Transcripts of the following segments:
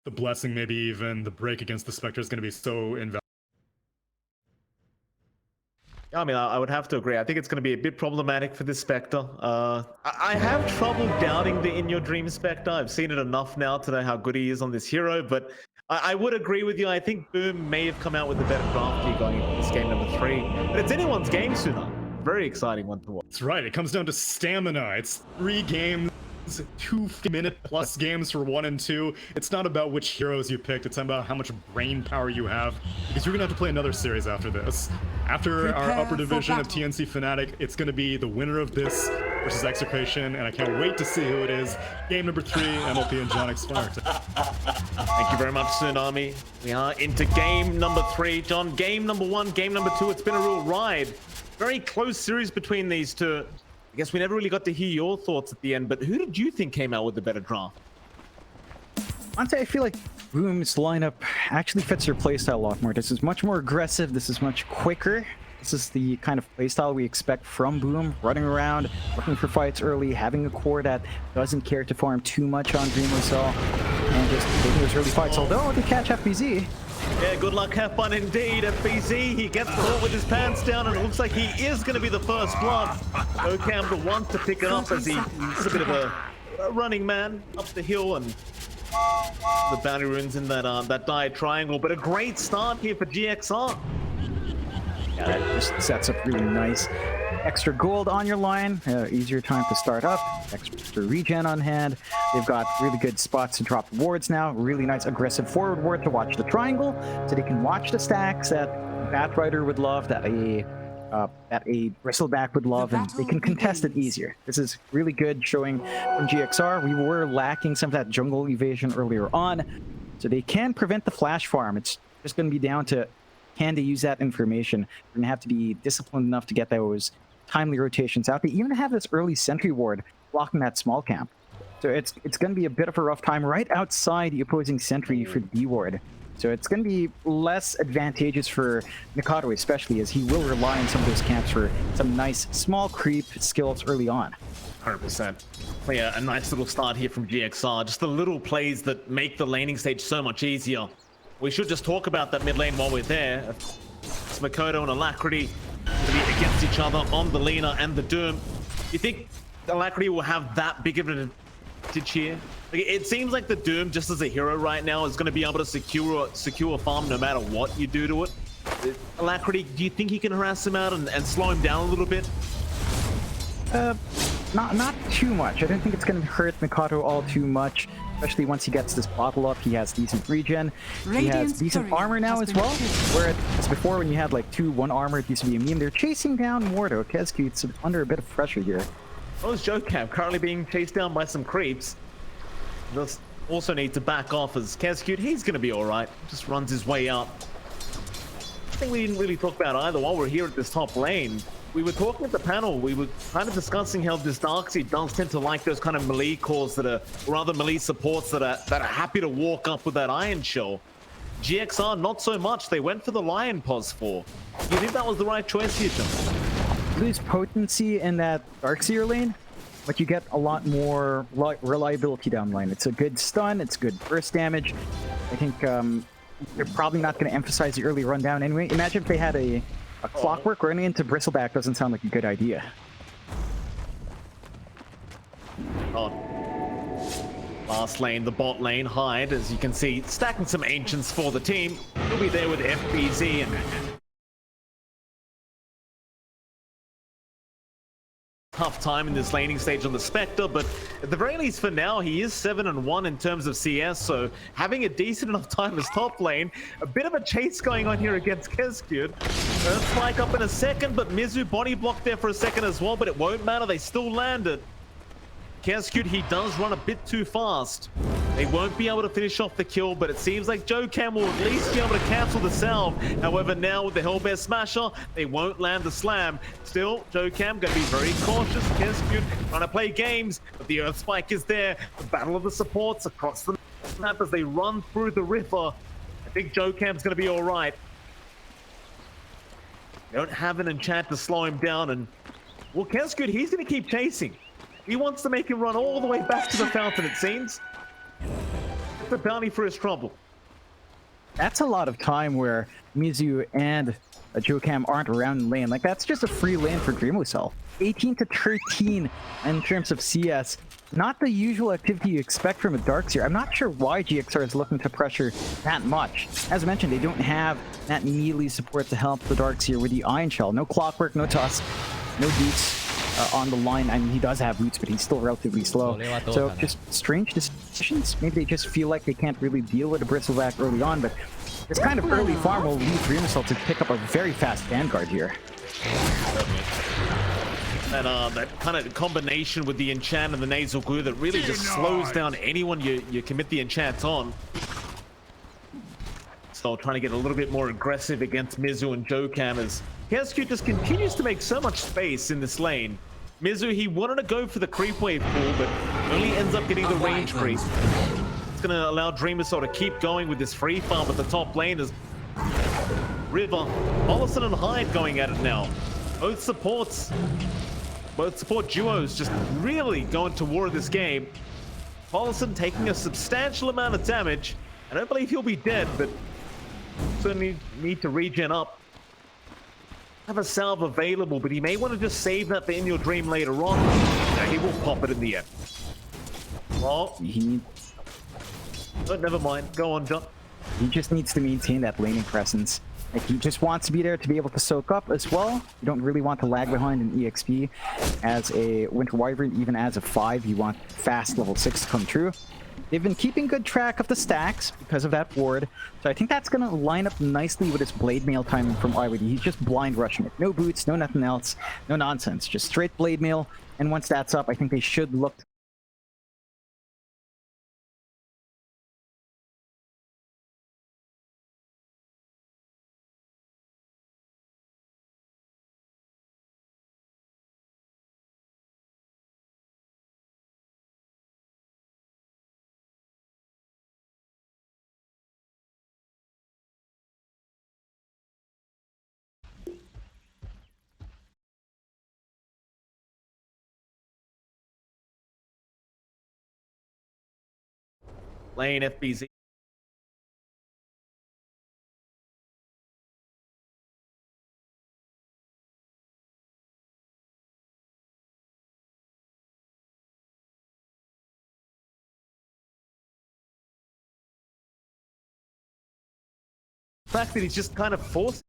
the blessing, maybe even the break against the Spectre is going to be so invaluable. I mean, I would have to agree. I think it's going to be a bit problematic for this Spectre. I have trouble doubting the In Your Dream Spectre. I've seen it enough now to know how good he is on this hero, but I would agree with you. I think Boom may have come out with a better draft here going into this game number 3, but it's anyone's game sooner. Very exciting one to watch. That's right. It comes down to stamina. It's 3 games. 2-minute plus games for 1 and 2. It's not about which heroes you picked, it's about how much brain power you have, because you're gonna have to play another series after this. After our upper division of TNC Fnatic, it's gonna be the winner of this versus Execration, and I can't wait to see who it is. Game number 3, MLP and John Sparks. Thank you very much, Tsunami. We are into game number 3. John, game number 1, game number 2, it's been a real ride. Very close series between these two. I guess we never really got to hear your thoughts at the end, but who did you think came out with the better draft? Honestly, I feel like Boom's lineup actually fits your playstyle a lot more. This is much more aggressive. This is much quicker. This is the kind of playstyle we expect from Boom. Running around, looking for fights early, having a core that doesn't care to farm too much on Dream Cell, and just taking those early fights. Although they catch FBZ. Yeah, good luck, have fun indeed. FBZ, he gets caught with his pants down, and it looks like he is going to be the first blood. Okam the one to pick it up as he's a bit of a running man up the hill, and the bounty runes in that dire triangle. But a great start here for GXR. Yeah, that just sets up really nice. Extra gold on your line, easier time to start up, extra regen on hand. They've got really good spots to drop wards now, really nice aggressive forward ward to watch the triangle, so they can watch the stacks that Batrider would love, that a Bristleback would love, and they can contest it easier. This is really good showing from GXR. We were lacking some of that jungle evasion earlier on, so they can prevent the flash farm. It's just going to be down to can they use that information. They're going to have to be disciplined enough to get those timely rotations out. They even have this early sentry ward blocking that small camp. So it's going to be a bit of a rough time right outside the opposing sentry for D-ward. So it's going to be less advantageous for Mikado, especially as he will rely on some of those camps for some nice small creep skills early on. 100%. Play a nice little start here from GXR. Just the little plays that make the laning stage so much easier. We should just talk about that mid lane while we're there. It's Makoto and Alacrity to be against each other on the Lina and the Doom. You think Alacrity will have that big of an advantage here? Like, it seems like the Doom, just as a hero right now, is going to be able to secure farm no matter what you do to it. Alacrity, do you think he can harass him out and slow him down a little bit? Not too much. I don't think it's going to hurt Mikado all too much. Especially once he gets this bottle up, he has decent regen. He has decent armor now as well. Whereas before, when you had like 2-1 armor, it used to be a meme. They're chasing down Mordo. Kezcute's under a bit of pressure here. Well, it's Jokam currently being chased down by some creeps. Does also need to back off as Kezcute. He's going to be all right. Just runs his way up. I think we didn't really talk about either while we're here at this top lane. We were talking at the panel, we were kind of discussing how this Darkseid does tend to like those kind of melee cores that are, or other melee supports that are happy to walk up with that Iron Shell. GXR, not so much. They went for the Lion Pos 4. Do you think that was the right choice here, John? Lose potency in that Darkseer lane, but you get a lot more reliability down lane. It's a good stun, it's good burst damage. I think they're probably not going to emphasize the early rundown anyway. Imagine if they had a clockwork running into Bristleback. Doesn't sound like a good idea. Last lane, the bot lane, Hyde, as you can see, stacking some Ancients for the team. He'll be there with FBZ and tough time in this laning stage on the Spectre, but at the very least for now, he is 7-1 in terms of CS, so having a decent enough time as top lane. A bit of a chase going on here against Kezcute. Spike up in a second, but Mizu body blocked there for a second as well, but it won't matter, they still land it. Kezcute, he does run a bit too fast. They won't be able to finish off the kill, but it seems like Jokam will at least be able to cancel the salve. However, now with the Hellbear Smasher, they won't land the slam. Still, Jokam going to be very cautious. Kezcute trying to play games, but the Earth Spike is there. The battle of the supports across the map as they run through the river. I think Jokam's going to be all right. They don't have an enchant to slow him down, and well, Kezcute, he's going to keep chasing. He wants to make him run all the way back to the fountain, it seems. the bounty for his trouble. That's a lot of time where Mizu and Jokam aren't around in lane. Like, that's just a free lane for Dreamocell. 18 to 13 in terms of CS. Not the usual activity you expect from a Darkseer. I'm not sure why GXR is looking to pressure that much. As mentioned, they don't have that melee support to help the Darkseer with the Iron Shell. No Clockwork, no Tusk, no Boots on the line. I mean, he does have Boots, but he's still relatively slow. So just strange decisions. Maybe they just feel like they can't really deal with a Bristleback early on, but this kind of early farm will lead Dreamocell to pick up a very fast Vanguard here. That kind of combination with the enchant and the nasal glue that really just slows down anyone you commit the enchant on. So trying to get a little bit more aggressive against Mizu and Jokam as KSQ just continues to make so much space in this lane. Mizu, he wanted to go for the creep wave pool, but only ends up getting the range creep. It's going to allow Dreamocell to keep going with this free farm at the top lane as River, Mollison and Hyde going at it now. Both support duos just really going to war this game. Mollison taking a substantial amount of damage. I don't believe he'll be dead, but certainly need to regen up. Have a salve available, but he may want to just save that for In Your Dream later on. Yeah, he will pop it in the end. Oh, never mind. Go on, John. He just needs to maintain that laning presence. Like, he just wants to be there to be able to soak up as well. You don't really want to lag behind in EXP. As a Winter Wyvern, even as a 5, you want fast level 6 to come true. They've been keeping good track of the stacks because of that ward. So I think that's going to line up nicely with his Blade Mail timing from IWD. He's just blind rushing it. No boots, no nothing else, no nonsense. Just straight Blade Mail. And once that's up, I think they should look to lane FBZ. The fact that he's just kind of forced.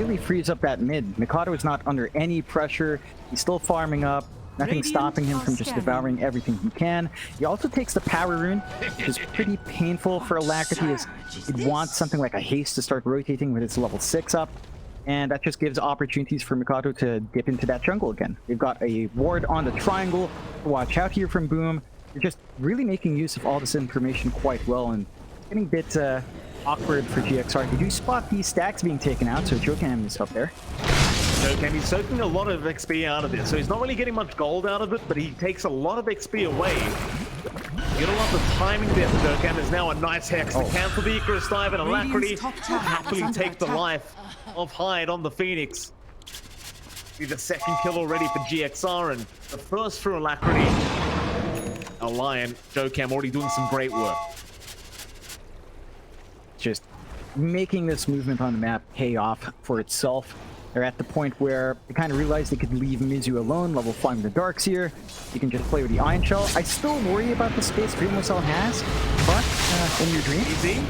really frees up that mid. Mikado is not under any pressure. He's still farming up. Nothing stopping him from just devouring everything he can. He also takes the power rune, which is pretty painful for Alacrity, as he'd want something like a haste to start rotating with its level 6 up. And that just gives opportunities for Mikado to dip into that jungle again. They've got a ward on the triangle. Watch out here from Boom. They're just really making use of all this information quite well, and getting a bit awkward for GXR. They do spot these stacks being taken out, so Jokam is up there. Jokam, he's soaking a lot of XP out of this, so he's not really getting much gold out of it, but he takes a lot of XP away. You don't love the timing there for Jokam. Is now a nice hex to cancel the Icarus dive, and Alacrity will happily take the life of Hyde on the Phoenix. Be the second kill already for GXR, and the first for Alacrity. A Lion, Jokam already doing some great work. Just making this movement on the map pay off for itself. They're at the point where they kind of realized they could leave Mizu alone, level 5 with the Darkseer. You can just play with the Iron Shell. I still worry about the space Dreamocell has, but In Your Dream. Easy.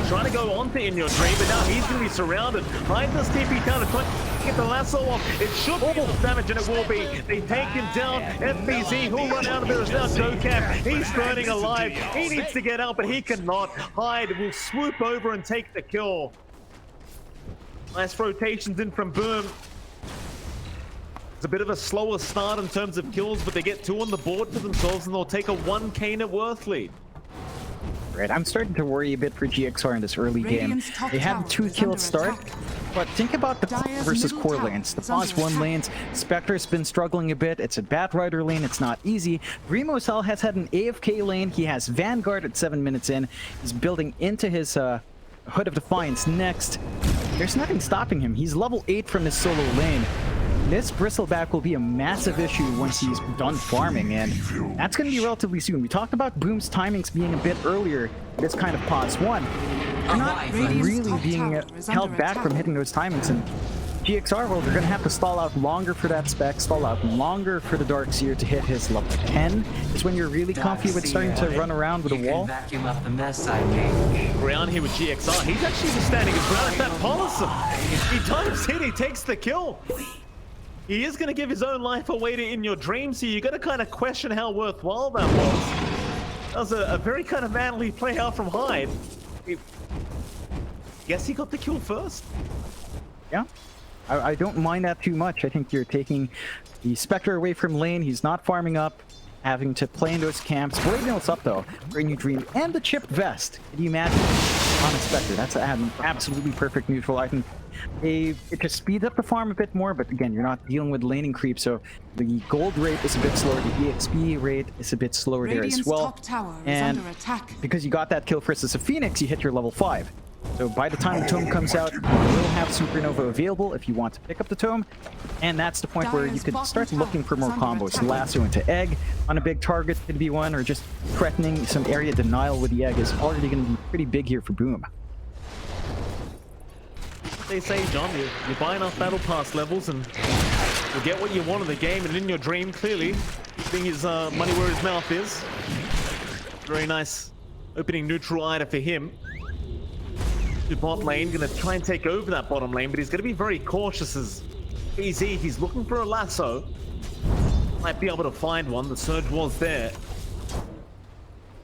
Trying to go on to In Your Dream, but now he's going to be surrounded. Hyde does TP down to try to get the lasso off. It should be enough damage, and it will be. They take him down. FBZ, who'll run out of there is now Jokam. He's burning alive. He needs to get out, but he cannot. Hyde will swoop over and take the kill. Nice rotations in from Boom. It's a bit of a slower start in terms of kills, but they get 2 on the board for themselves, and they'll take a 1k net worth lead. Right, I'm starting to worry a bit for GXR in this early game. They had the 2-kill start, but think about the versus core lanes. The Pause 1 lanes, Spectre's been struggling a bit. It's a Batrider lane, it's not easy. Dreamocell has had an AFK lane. He has Vanguard at 7 minutes in. He's building into his Hood of Defiance next. There's nothing stopping him. He's level 8 from his solo lane. this Bristleback will be a massive issue once he's done farming, and that's going to be relatively soon. We talked about Boom's timings being a bit earlier, this kind of pause one. They're not really being held back from hitting those timings, and GXR, well, they're going to have to stall out longer for that spec, stall out longer for the Darkseer to hit his level 10. Is when you're really comfy with starting to run around with a wall. Vacuum up the mess I made. Ground here with GXR. He's actually just standing his ground at that policy. He times hit, he takes the kill. He is going to give his own life away to In Your Dreams, so you got to kind of question how worthwhile that was. That was a very kind of manly play out from Hyde. Guess he got the kill first. Yeah. I don't mind that too much. I think you're taking the Spectre away from lane. He's not farming up, having to play in those camps. Blade Nail's up though, Brand New Dream, and the chipped vest. Can you imagine on a Spectre? That's an absolutely perfect neutral. I think it just speeds up the farm a bit more, but again, you're not dealing with laning creep, so the gold rate is a bit slower, the EXP rate is a bit slower there as well. Top tower And is under attack. because you got that kill versus a Phoenix, you hit your level 5. So by the time the tome comes out, you will have Supernova available if you want to pick up the tome. And that's the point where you could start looking for more combos. Lasso into egg on a big target could be one, or just threatening some area denial with the egg is already going to be pretty big here for Boom. They say, John, you buy enough battle pass levels and you'll get what you want in the game, and In Your Dream, clearly, putting his money where his mouth is. Very nice opening neutral item for him. To bot lane, gonna try and take over that bottom lane, but he's gonna be very cautious as easy. He's looking for a lasso. Might be able to find one. The surge was there.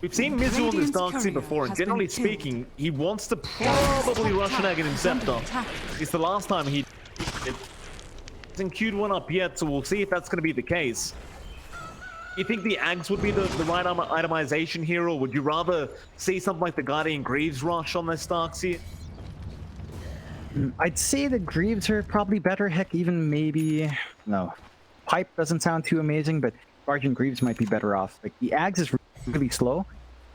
We've seen Mizu on this Darkseer before, and generally speaking, he wants to probably rush an Aghanim Scepter. It's the last time he hasn't queued one up yet, so we'll see if that's gonna be the case. You think the Ags would be the right itemization here, or would you rather see something like the Guardian Greaves rush on this Darkseer? I'd say the Greaves are probably better. Heck, even maybe... No. Pipe doesn't sound too amazing, but Guardian Greaves might be better off. Like, the Ags is really slow.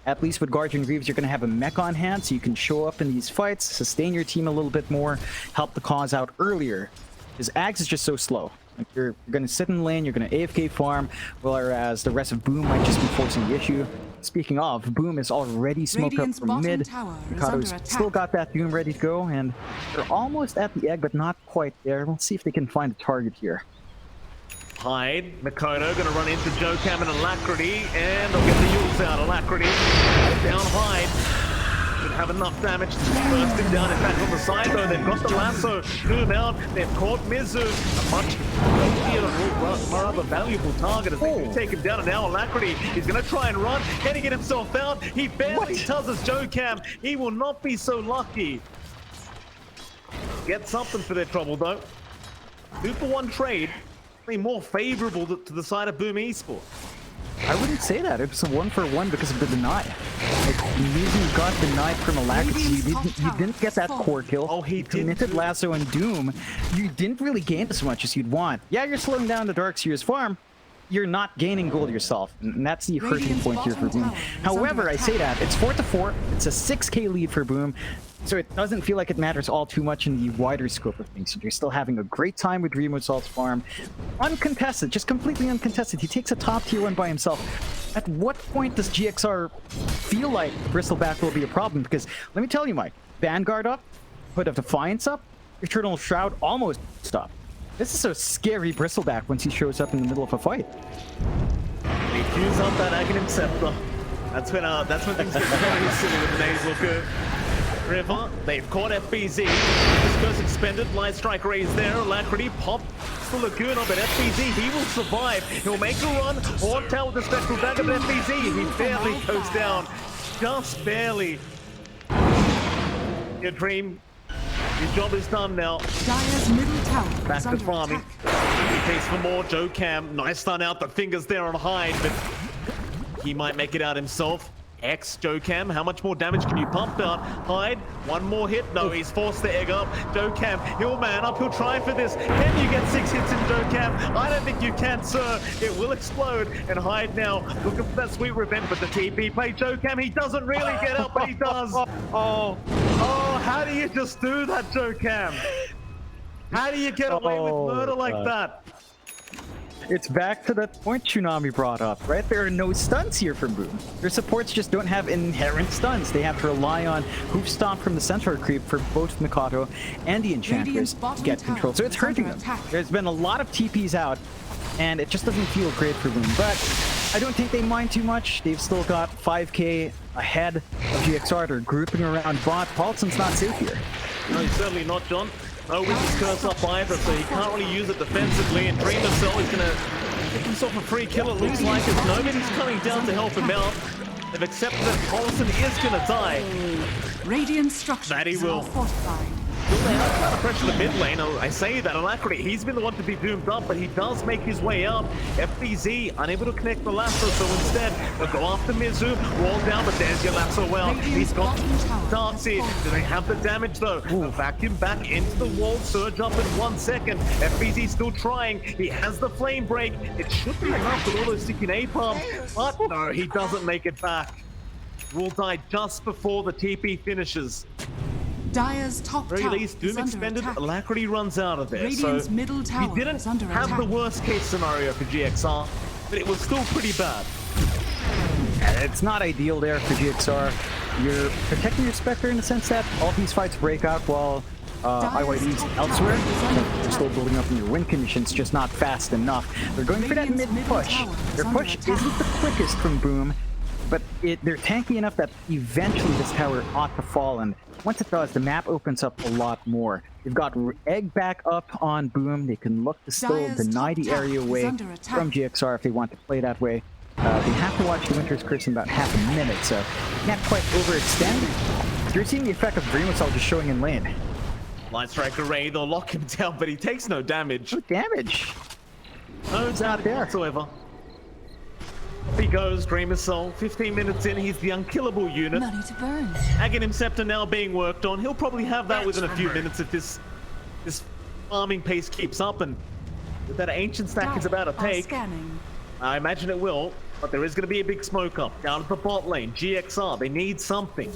At least with Guardian Greaves, you're going to have a mech on hand, so you can show up in these fights, sustain your team a little bit more, help the cause out earlier. Because Ags is just so slow. Like, you're going to sit in lane, you're going to AFK farm, whereas the rest of Boom might just be forcing the issue. Speaking of, Boom is already smoked up from mid. Mikado's still got that Doom ready to go, and they're almost at the egg, but not quite there. Let's see if they can find a target here. Hyde, Mikado gonna run into Joe Cam and Alacrity, and they'll get the Yules out. Alacrity down Hyde. Should have enough damage to burst him down. In fact, on the side though, they've got the lasso. Boom out. They've caught Mizu. A much rather valuable target as they do take him down. And now Alacrity is gonna try and run. Can he get himself out? He barely does as Joe Cam. He will not be so lucky. Get something for their trouble though. 2-for-1 trade. More favorable to the side of Boom Esports. I wouldn't say that. It was a 1-for-1 because of the deny. Like, the reason you got denied from Alacrity, you didn't get that core kill. Oh, he committed Lasso and Doom. You didn't really gain as much as you'd want. Yeah, you're slowing down the Darkseer's farm. You're not gaining gold yourself, and that's the hurting point here for Boom. However, I say that, it's 4-4, it's a 6k lead for Boom, so it doesn't feel like it matters all too much in the wider scope of things. So you're still having a great time with Remote Salt's farm. Uncontested, just completely uncontested. He takes a top tier 1 by himself. At what point does GXR feel like Bristleback will be a problem? Because, let me tell you, Mike, Vanguard up, Hood of Defiance up, Eternal Shroud almost stopped. This is a scary Bristleback once he shows up in the middle of a fight. He fuse up that Aghanim Scepter. That's when things get very silly with the nasal curve. River, they've caught FBZ. This goes expended. Light Strike raised there. Alacrity pop the Laguna, but FBZ, he will survive. He'll make a run. Horn Tail with the Spectral Dagger, but FBZ, he barely goes down. Just barely. Your Dream. His job is done now. Dire's middle tower Back is to under farming. attack. He takes for more. Joe Cam, nice stun out. The fingers there on Hyde, but he might make it out himself. X Joe Cam, how much more damage can you pump out? Hyde, one more hit. No, he's forced the egg up. Joe Cam, he'll man up. He'll try for this. Can you get 6 hits in Joe Cam? I don't think you can, sir. It will explode. And Hyde now looking for that sweet revenge. But the TP play Joe Cam, he doesn't really get up, but he does. Oh, how do you just do that, Joe Cam? How do you get away with murder like that? It's back to that point Tsunami brought up, right? There are no stuns here from Boom. Their supports just don't have inherent stuns. They have to rely on Hoof Stomp from the Centaur creep for both Mikoto and the Enchantress to get control. So it's hurting them. There's been a lot of TPs out, and it just doesn't feel great for Boom. But I don't think they mind too much. They've still got 5k ahead of GXR. They're grouping around bot. Paulson's not safe here. No, he's certainly not, John. No Witch's Curse up either, so he can't really use it defensively, and Dreamer Cell is gonna pick himself a free kill, it looks like, as nobody's coming down to help him out. They've accepted that Paulson is gonna die. Radiant structures That he will. are fortified. Will they have kind of pressure the mid lane? I say that, Alacrity, he's been the one to be doomed up, but he does make his way out. FBZ unable to connect the lasso, so instead they'll go after Mizu, wall down, but there's your lasso well. He's got Dark Seed. Do they have the damage though? The vacuum back into the wall, surge up in 1 second. FBZ still trying. He has the flame break. It should be enough with all those sticking napalm, but no, he doesn't make it back. Will die just before the TP finishes. Dire's top Very tower least, is Doom under expended, attack. Alacrity runs out of there. Radiant's So middle tower he didn't is under have attack. the worst case scenario for GXR, but it was still pretty bad. It's not ideal there for GXR. You're protecting your Spectre in the sense that all these fights break out while IYD's elsewhere. They're still building up in your win conditions, just not fast enough. They're going for that mid push. Their push isn't the quickest from Boom, but they're tanky enough that eventually this tower ought to fall, and once it does, the map opens up a lot more. They've got Egg back up on Boom. They can look to still Dire's deny top the area tower is away under attack. from GXR if they want to play that way. They have to watch the Winter's Curse in about half a minute, so can't quite overextend. You're seeing the effect of Dreamcell just showing in lane. Light Strike Array, they'll lock him down, but he takes no damage. No damage. No not there. whatsoever. Up he goes, Dreamer Soul. 15 minutes in, he's the unkillable unit. Money to burn. Aghanim Scepter now being worked on. He'll probably have that within a few minutes if this farming pace keeps up, and with that ancient stack is about to Dire are take. scanning. I imagine it will, but there is going to be a big smoke up down at the bot lane. GXR, they need something.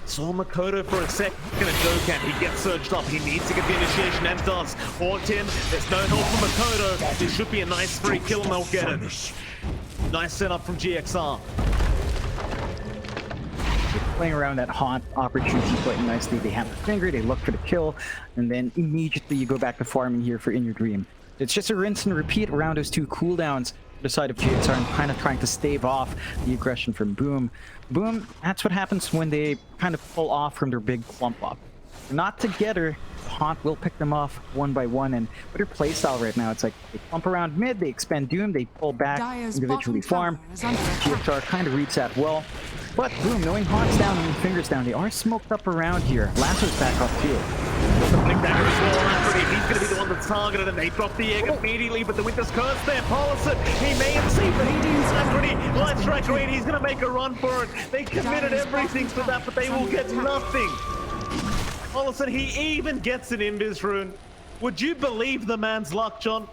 Saw Makoto for a second at Dokkan. He gets surged up. He needs to get the initiation and does. Haunt him. There's no help from Makoto. This should be a nice free kill and they'll get it. Nice setup from GXR. Playing around that haunt opportunity quite nicely. They have the finger, they look for the kill, and then immediately you go back to farming here for In Your Dream. It's just a rinse and repeat around those two cooldowns for the side of GXR and kind of trying to stave off the aggression from Boom. Boom, that's what happens when they kind of pull off from their big clump up. Not together, Haunt will pick them off one by one, and with their playstyle right now, it's like they clump around mid, they expend Doom, they pull back, Dire's individually bottom farm. tower is under attack. GXR kind of reads that well. But Boom, knowing Haunt's down and Fingers down, they are smoked up around here. Lasso's back up too. Something back as well, Alacrity. He's going to be the one that's targeted, and they drop the egg immediately, but the Winter's Curse there. Paulson, he may have saved it. Alacrity, Light Strike Raid, he's going to make a run for it. They committed everything for that, but they will get nothing. Paulson, he even gets an Invis rune. Would you believe the man's luck, John?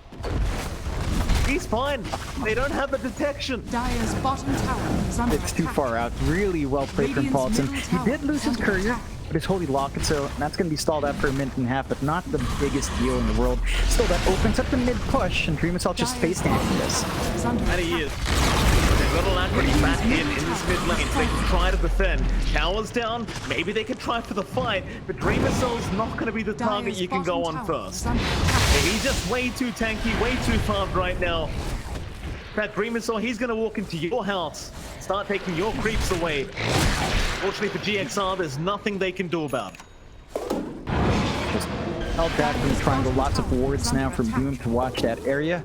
He's fine. They don't have the detection. Dire's bottom tower is under It's too attack. far out. Really well played from Radiant's Paulson. middle He tower did lose is his under courier, attack. but his Holy Locket, so that's going to be stalled out for a minute and a half, but not the biggest deal in the world. Still, that opens up the mid push, and Dreamcell just face dancing this. Is under And he attack. is. They've got Alacrity back in this mid lane, so they can try to defend. Towers down, maybe they can try for the fight, but Dreamer Cell's not going to be the target Dire's you can go bottom on tower first. is under attack. He's just way too tanky, way too farmed right now. In fact, Dreamer Cell, he's going to walk into your house, start taking your creeps away. Fortunately for GXR, there's nothing they can do about it. Just held back from the triangle. Lots of wards now from Boom to watch that area.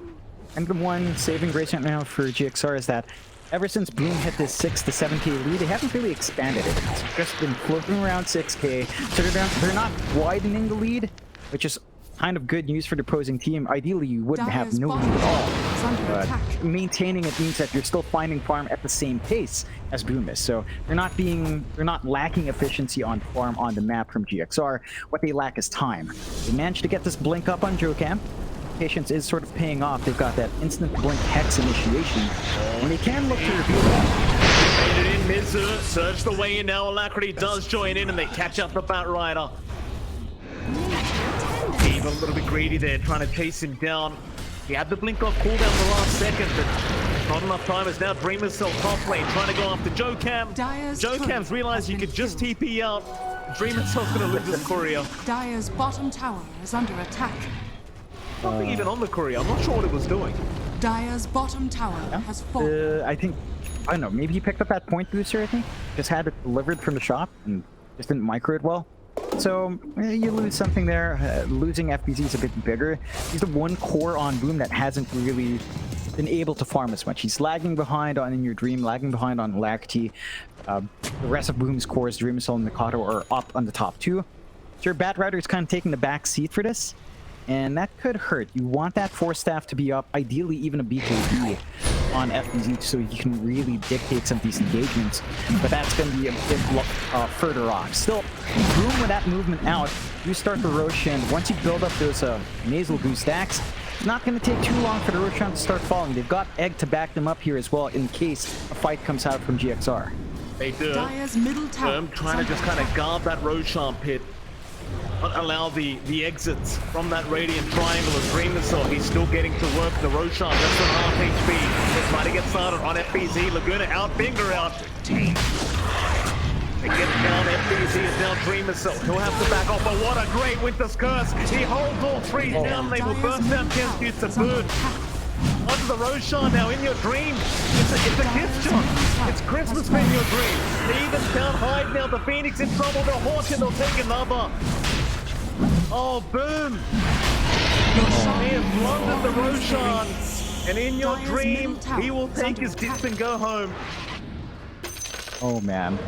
And the one saving grace right now for GXR is that ever since Boom hit this 6 to 7k lead, they haven't really expanded it. It's just been floating around 6k. So they're not widening the lead, which is kind of good news for the opposing team. Ideally, you wouldn't have Dire's no lead bottom at all. tower is under But attack. maintaining it means that you're still finding farm at the same pace as Boom is. So they're not lacking efficiency on farm on the map from GXR. What they lack is time. They managed to get this blink up on Jokam. Patience is sort of paying off. They've got that instant blink hex initiation, and they can look to reveal that. Made it in, Mizu surged the way in now. Alacrity does join in, and they catch up the Bat Rider. He got a little bit greedy there, trying to chase him down. He had the blink off cooldown the last second, but not enough time. As now Dreamer's still top lane, trying to go after Joe Cam. Joe Cam's realized you could just TP out. Dreamer's still gonna lose this courier. Dire's bottom tower is under attack. Nothing even on the courier. I'm not sure what it was doing. Dire's bottom tower has fallen. I think, I don't know, maybe he picked up that point booster, I think. Just had it delivered from the shop and just didn't micro it well. So you lose something there. Losing FBZ is a bit bigger. He's the one core on Boom that hasn't really been able to farm as much. He's lagging behind on In Your Dream, lagging behind on Lacti. The rest of Boom's cores, Dream Assault and Mikado, are up on the top two. Sure, Bat Rider is kind of taking the back seat for this, and that could hurt. You want that Force Staff to be up, ideally even a BKB on FBZ, so you can really dictate some of these engagements, but that's going to be a bit further off. Still, Boom with that movement out, you start the Roshan. Once you build up those nasal goo stacks, it's not going to take too long for the Roshan to start falling. They've got Egg to back them up here as well in case a fight comes out from GXR. They do. Dire's middle tower Trying to just kind of guard that Roshan pit. Not allow the exits from that Radiant Triangle of Dream Assault. He's still getting to work the Roshan. That's an half HP. They're trying to get started on FBZ. Laguna out, Finger out. They get down. FBZ is now Dream Assault. He'll have to back off, but what a great Winter's Curse. He holds all three down. They will burst down against you to boot. Onto the Roshan now, In Your Dream. It's a gift shot. It's Christmas in Your Dream. They even can't hide now. The Phoenix in trouble. They'll haunt it. They'll take another. Oh, Boom. They have blundered the Roshan. And In Your Dream, he will take his gift and go home. Oh, man.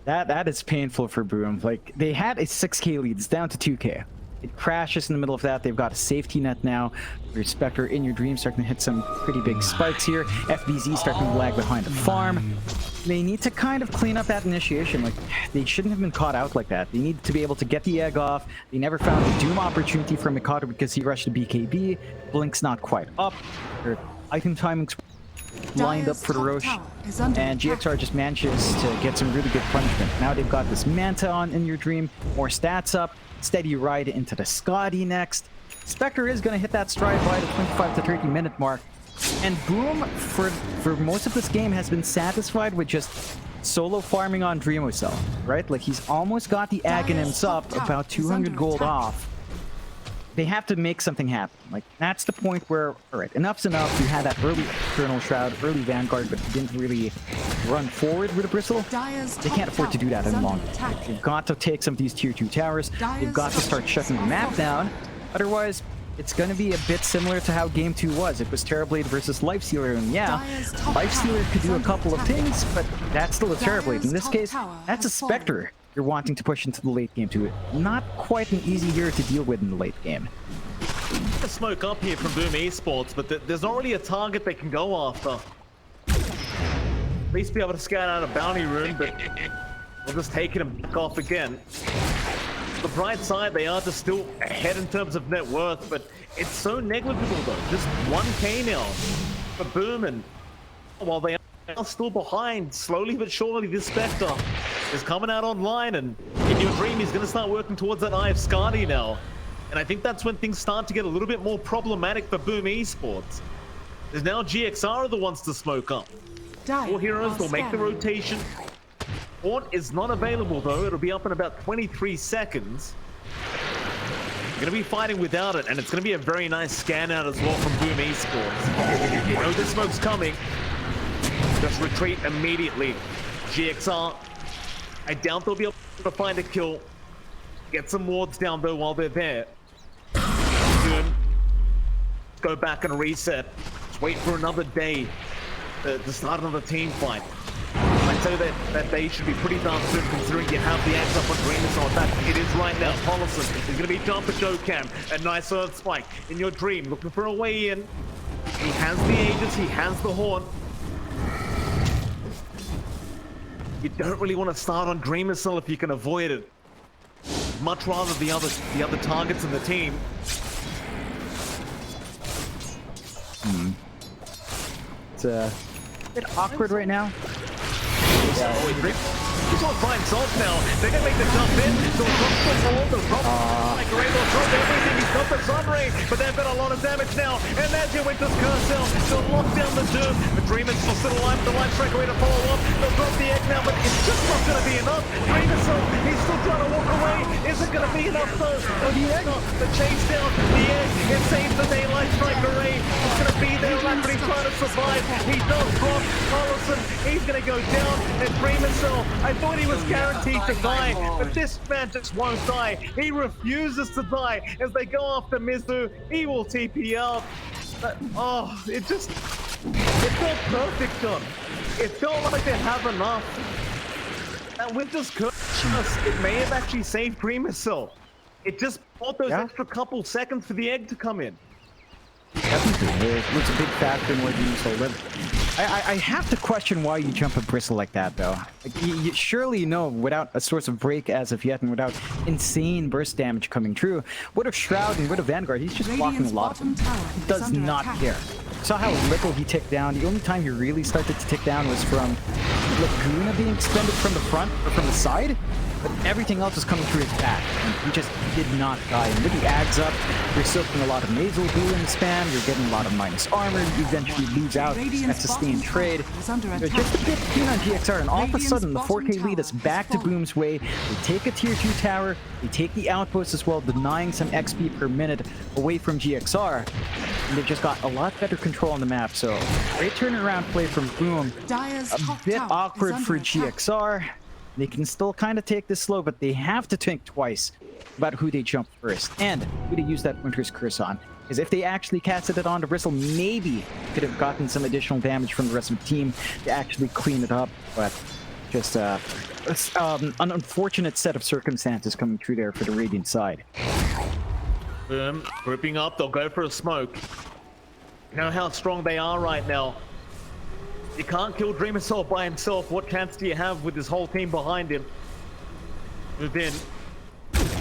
That is painful for Boom. Like, they had a 6k lead. It's down to 2k. It crashes in the middle of that. They've got a safety net now. Your Spectre, In Your Dream, starting to hit some pretty big spikes here. FBZ starting to lag behind the farm. They need to kind of clean up that initiation. Like, they shouldn't have been caught out like that. They need to be able to get the egg off. They never found a Doom opportunity for Mikado because he rushed to BKB. Blink's not quite up. Their item timing's lined up for the Roche, and GXR just manages to get some really good punishment. Now they've got this Manta on In Your Dream, more stats up, steady ride into the Scotty next. Spectre is going to hit that stride by the 25 to 30 minute mark, and Boom for most of this game has been satisfied with just solo farming on Dreamocell, right? Like, he's almost got the Aghanims up, about 200 gold off. They have to make something happen. Like, that's the point where, all right, enough's enough. You had that early Eternal Shroud, early Vanguard, but you didn't really run forward with a Bristle. They can't afford to do that any longer. They've got to take some of these tier 2 towers. They've got to start shutting the map down. Otherwise, it's going to be a bit similar to how Game 2 was. It was Terrorblade versus Lifestealer, and yeah, Lifestealer could do a couple of things, but that's still a Terrorblade. In this case, that's a Spectre you're wanting to push into the late game too. Not quite an easy hero to deal with in the late game. A smoke up here from Boom Esports, but there's already a target they can go after. At least be able to scout out a bounty rune, but we'll just take it and back off again. The bright side, they are just still ahead in terms of net worth, but it's so negligible though. Just 1k now for Boom, and while they are still behind, slowly but surely this Spectre is coming out online, and In Your Dream he's going to start working towards that Eye of Skadi now. And I think that's when things start to get a little bit more problematic for Boom Esports. There's now GXR are the ones to smoke up. 4 heroes will make the rotation. Haunt is not available though. It'll be up in about 23 seconds. You're going to be fighting without it, and it's going to be a very nice scan out as well from Boom Esports. You know this smoke's coming. Just retreat immediately. GXR, I doubt they'll be able to find a kill. Get some wards down though while they're there. Good. Go back and reset. Just wait for another day to start another team fight. I'd say that day should be pretty darn soon, considering you have the axe up on Dream Assault. That it is right now. Paulson is going to be jump at Joe Cam. A nice Earth Spike. In Your Dream, looking for a way in. He has the Aegis, he has the Horn. You don't really want to start on Dream Assault if you can avoid it. Much rather the other targets in the team. It's a bit awkward right now. He's on by himself now. They're gonna make the jump in. So drops the ball, the drop. Like Ray will drop everything. He's got the sun ray, but they've got a lot of damage now. And there's your Winter's Curse out. They'll lock down the Doom. The Dreamer's still alive. The light strike away to follow up. They'll drop the egg now, but it's just not gonna be enough. Dreamer's he's still trying to walk away. Isn't gonna be enough though. Oh, the egg, the chase down. The egg, it saves the day. Light strike array. He's gonna be there. Rapidly trying to survive. He does drop. Carlson, he's gonna go down. And Dreamer's I thought he was guaranteed to die, but this man just won't die. He refuses to die as they go after Mizu. He will TP out. But, oh, it felt perfect, John. It felt like they have enough. And with this curse, it may have actually saved Dreamercell. It just bought those extra couple seconds for the egg to come in. Definitely. It was a big factor in where you so live. I have to question why you jump a Bristle like that, though. Like, you surely know, without a source of break as of yet, and without insane burst damage coming true, what if Shroud and what if Vanguard, he's just blocking a lot of them. He does not care. Saw how little he ticked down. The only time he really started to tick down was from Laguna being expended from the front or from the side. But everything else was coming through his back. He just did not die. And with the Ags up, you're soaking a lot of nasal dueling spam, you're getting a lot of minus armor, you eventually lose out that sustained trade. There's just a bit keen on GXR, and all of a sudden the 4K lead is back to Boom's way. They take a tier 2 tower, they take the outpost as well, denying some XP per minute away from GXR. And they've just got a lot better control on the map, so great turnaround play from Boom. A bit awkward for GXR. They can still kind of take this slow, but they have to think twice about who they jump first and who they use that Winter's Curse on. Because if they actually casted it onto Bristle, maybe could have gotten some additional damage from the rest of the team to actually clean it up. But just an unfortunate set of circumstances coming through there for the Radiant side. Boom, grouping up, they'll go for a smoke. You know how strong they are right now. You can't kill Dreamercell by himself. What chance do you have with his whole team behind him? Move in.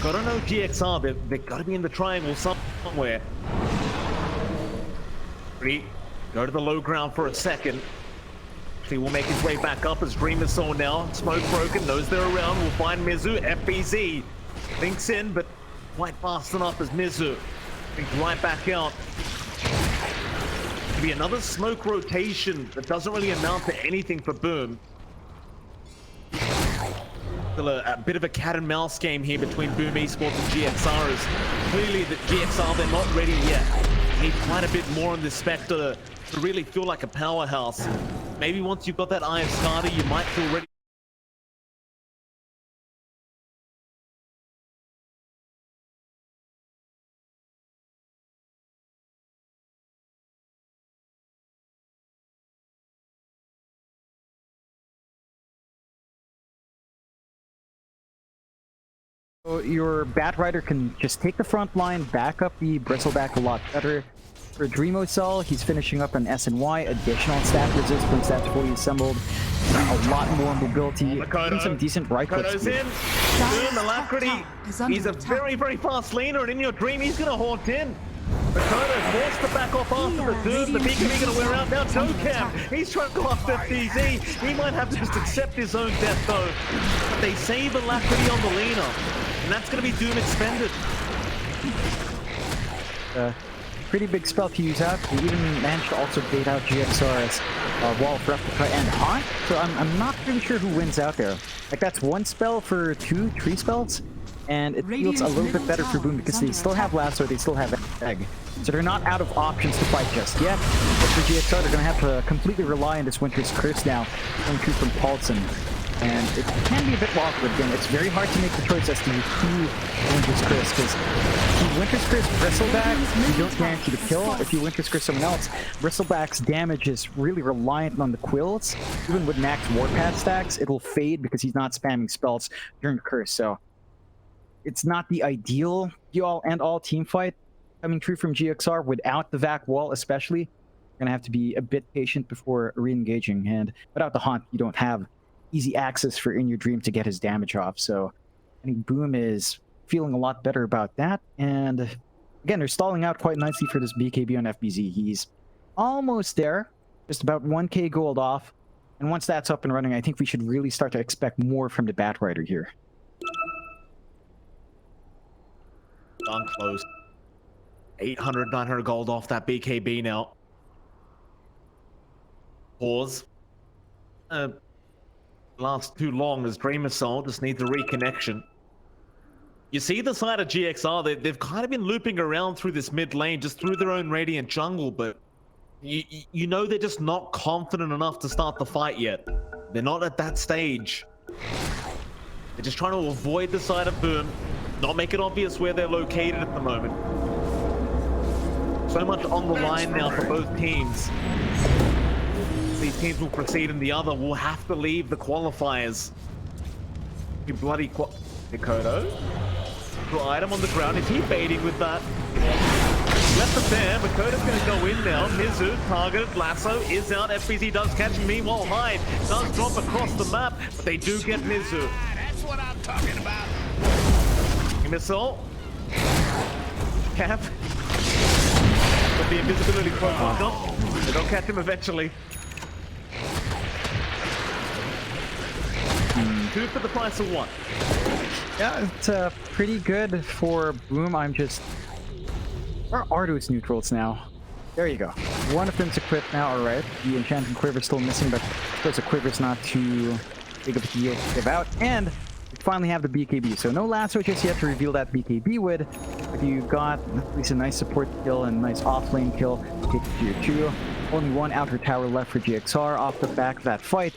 Gotta know GXR. They've got to be in the triangle somewhere. Go to the low ground for a second. Actually, will make his way back up as Dreamercell now. Smoke broken, knows they're around. We'll find Mizu. FBZ thinks in, but quite fast enough as Mizu thinks right back out. Be another smoke rotation that doesn't really amount to anything for Boom. Still a bit of a cat and mouse game here between Boom Esports and GXR. Is clearly the GXR, they're not ready yet. They need quite a bit more on this Spectre to really feel like a powerhouse. Maybe once you've got that Eye of Skadi, you might feel ready. Your Batrider can just take the front line, back up the Bristleback a lot better. For Dreamocell, he's finishing up an SNY, additional stat resistance that's fully assembled, a lot more mobility, even some decent right click speed. In. Boom, Alacrity. He's a very, very fast laner, and in your Dream, he's going to haunt in. Makoto forced to back off after the Doom. The beacon he's going to wear out now. Dokam, he's trying to go after FDZ. He might have to just accept his own death, though. But they save Alacrity on the laner. And that's going to be Doom expended. Pretty big spell to use out. He even managed to also bait out GXR's Wall of Replica and Haunt. So I'm not really sure who wins out there. Like, that's one spell for 2-3 spells. And it feels a little bit better for Boom because they still have Lasso, they still have Egg. So they're not out of options to fight just yet. But for GXR, they're going to have to completely rely on this Winter's Curse now, coming through from Paulson. And it can be a bit awkward again. It's very hard to make the choice as to who Winter's Curse, because if you Winter's Curse Bristleback, you don't guarantee the kill. If you Winter's Curse someone else, Bristleback's damage is really reliant on the quills. Even with max Warpath stacks, it'll fade because he's not spamming spells during the curse. So it's not the ideal all team fight coming through from GXR without the Vac wall, especially. You're gonna have to be a bit patient before re-engaging, and without the Haunt, you don't have easy access for In Your Dream to get his damage off. So I think Boom is feeling a lot better about that. And again, they're stalling out quite nicely for this BKB on FBZ. He's almost there, just about 1k gold off. And once that's up and running, I think we should really start to expect more from the Batrider here. Done close. 800, 900 gold off that BKB now. Pause. Last too long as Dreamer Soul just needs a reconnection. You see the side of GXR, they've kind of been looping around through this mid lane, just through their own Radiant jungle, but you know they're just not confident enough to start the fight yet. They're not at that stage. They're just trying to avoid the side of Boom, not make it obvious where they're located at the moment. So much on the line now for both teams. These teams will proceed and the other will have to leave the qualifiers. You bloody Mikoto. Item on the ground. Is he baiting with that? Left the there. Makoto's going to go in now. Mizu targeted. Lasso is out. FBZ does catch him. Meanwhile, Hyde does drop across the map, but they do get Mizu. That's what I'm talking about. Missile. Cap. But the invisibility cloak will come. They don't catch him eventually. 2 for the price of 1. Yeah, it's pretty good for Boom. I'm just... Where are those neutrals now? There you go. One of them's equipped now, alright. The Enchanting Quiver's still missing, but of course the Quiver's not too big of a deal to give out. And we finally have the BKB. So no Lasso just yet to reveal that BKB would. But you got at least a nice support kill and a nice offlane kill. Take tier 2. Only one outer tower left for GXR off the back of that fight.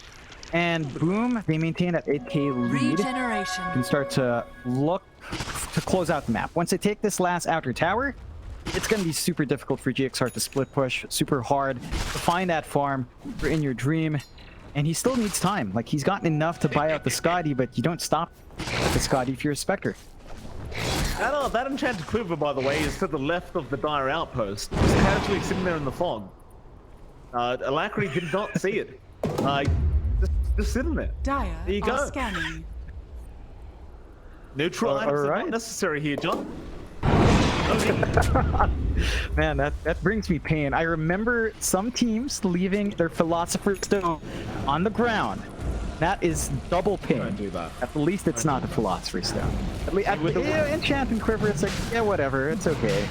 And Boom, they maintain that 8k lead. Regeneration. Can start to look to close out the map. Once they take this last outer tower, it's going to be super difficult for GXR to split push, super hard to find that farm for In Your Dream. And he still needs time. Like, he's gotten enough to buy out the Scotty, but you don't stop the Scotty if you're a Spectre. That Enchanted Quiver, by the way, is to the left of the Dire Outpost. Just casually sitting there in the fog. Alacrity did not see it. Just sitting there. Dire There you go. are scanning. Neutral items are alright. not necessary here, John. Man, that brings me pain. I remember some teams leaving their Philosopher's Stone on the ground. That is double pain. Don't do that. At least it's not a Philosopher's Stone. At least Enchanting Quiver, it's like, yeah, whatever, it's okay.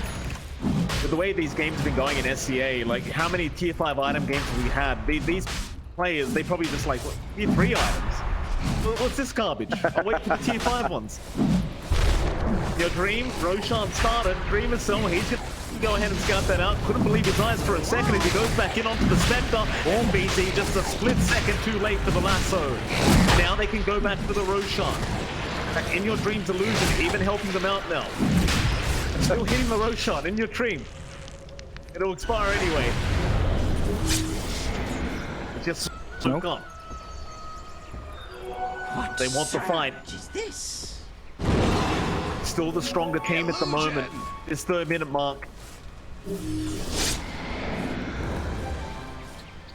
With the way these games have been going in SCA, like how many tier 5 item games have we had? These players, they probably just like, what, tier 3 items? What's this garbage? I'll wait for the tier 5 ones. Your Dream, Roshan started, Dream is still, he's gonna go ahead and scout that out. Couldn't believe his eyes for a second as he goes back in onto the Spectre. Or BC, just a split second too late for the Lasso. Now they can go back to the Roshan. Back In Your Dream's illusion, even helping them out now. Still hitting the Roshan, In Your Dream. It'll expire anyway. It's just Nope. gone. They want the fight. Is this? Still the stronger team at the moment. This 3rd minute mark.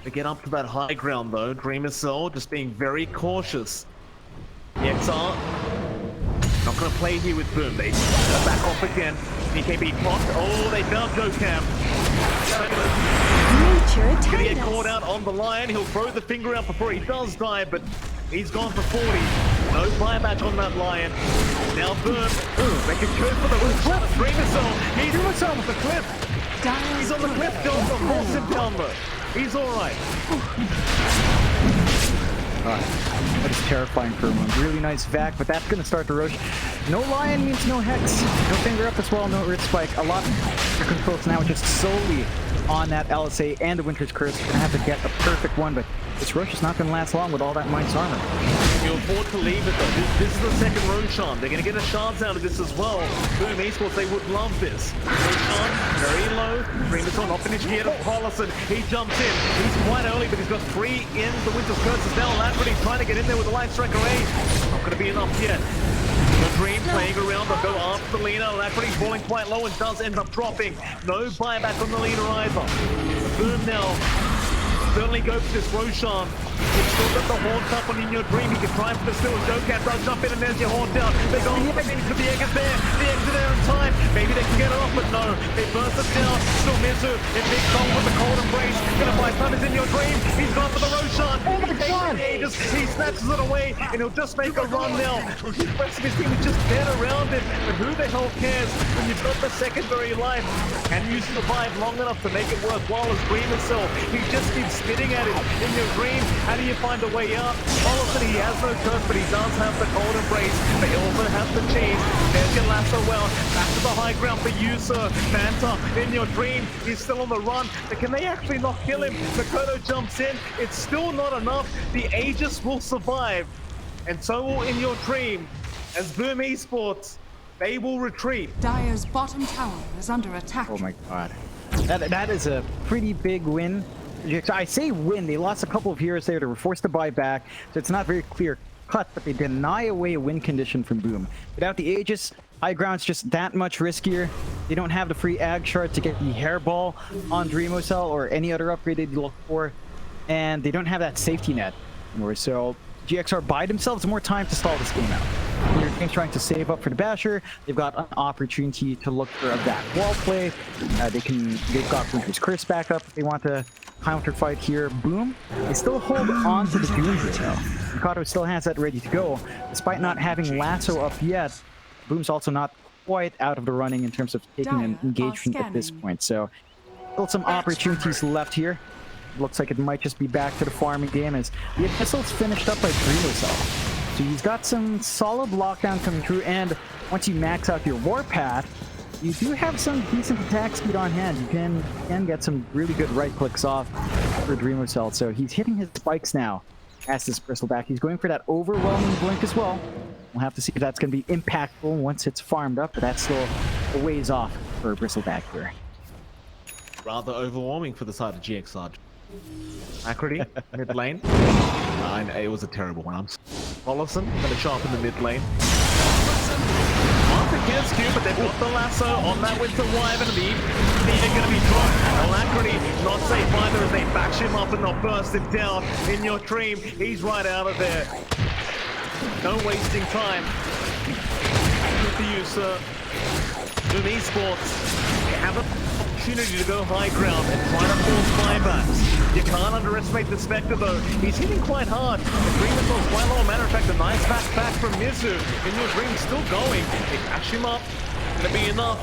They get up to that high ground though. Dreamer Cell just being very cautious. The XR not gonna play here with Boom. They back off again. BKB blocked. Oh, they found Jocam. Nature Gonna get attend caught us. out on the lion. He'll throw the finger out before he does die, but he's gone for 40. No buyback on that lion. Now Boom. They can go for the cliff. Dreamer Cell. He's on the cliff. Dire's He's on the cliff. Don't force him down though. He's alright. That is terrifying for him. Really nice vac, but that's going to start the rush. No Lion means no Hex. No Finger Up as well, no Earth Spike. A lot of your controls now just solely on that LSA and the Winter's Curse. You're going to have to get a perfect one, but this rush is not going to last long with all that Mind's Armor. You afford to leave it though. This is the second Roshan. They're going to get a shards out of this as well. Boom Esports, they would love this. Roshan, very low. Dreamer's on, not finished yet. Hollison, he jumps in. He's quite early, but he's got 3 in. The Winter's Curse is now Alacrity trying to get in there with the Life Striker A. Not going to be enough yet. The Dream playing around, they'll go after the Lina. Alacrity's falling quite low and does end up dropping. No buyback on the Lina either. Boom now. Certainly go for this Roshan. You've still got the horns up on In Your Dream. He can try for the steal. Joe does jump in and there's your horn down. They go on for the egg is there. The eggs are there in time. Maybe they can get it off, but no. They burst it down. Still Mizu in big trouble with the cold embrace. Gonna buy time is In Your Dream. He's gone for the Roshan. Oh my god! He snatches it away and he'll just make a run now. The rest of his team is just dead around it. But who the hell cares when you've got the secondary life? Can you survive long enough to make it worthwhile as Dream itself? He just keeps spitting at it. In Your Dream, how do you find a way out? All of a sudden he has no curse, but he does have the cold embrace. They also have the chains. There's your lasso well. Back to the high ground for you, sir. Manta, In Your Dream, he's still on the run. But can they actually not kill him? Makoto jumps in. It's still not enough. The Aegis will survive. And so will In Your Dream. As Boom Esports, they will retreat. Dire's bottom tower is under attack. Oh my god. That is a pretty big win. I say win, they lost a couple of heroes there. They were forced to buy back, so it's not very clear cut, but they deny away a win condition from Boom. Without the Aegis, high ground's just that much riskier. They don't have the free Ag shard to get the hairball on Dreamocell or any other upgrade they'd look for, and they don't have that safety net anymore. So GXR buy themselves more time to stall this game out. Your team's trying to save up for the Basher. They've got an opportunity to look for a back wall play. They've got Winter's Curse back up if they want to counter fight here. Boom. They still hold on to the Doom here though. Mikado still has that ready to go. Despite not having Lasso up yet, Boom's also not quite out of the running in terms of taking an engagement at this point. So still some opportunities left here. Looks like it might just be back to the farming game as the Epistle's finished up by Dreamocell. So he's got some solid lockdown coming through, and once you max out your Warpath, you do have some decent attack speed on hand. You can get some really good right clicks off for Dreamocell. So he's hitting his spikes now as this Bristleback. He's going for that overwhelming blink as well. We'll have to see if that's going to be impactful once it's farmed up, but that's still a ways off for Bristleback here. Rather overwhelming for the side of GXR. Acrity, mid lane. It was a terrible one. Mollison gonna show up in the mid lane. Once against Q, but they've got the lasso on that Winter Wyvern, and the Eater gonna be dropped. Alacrity not safe either as they bash him up and they'll burst him down. In Your Dream, he's right out of there. No wasting time. Good for you, sir. Boom Esports, you have an opportunity to go high ground and try to force buybacks. You can't underestimate the Spectre though. He's hitting quite hard. Dreamocell's quite low. Matter of fact, a nice back from Mizu. In Your Dream still going. They bash him up. Gonna be enough.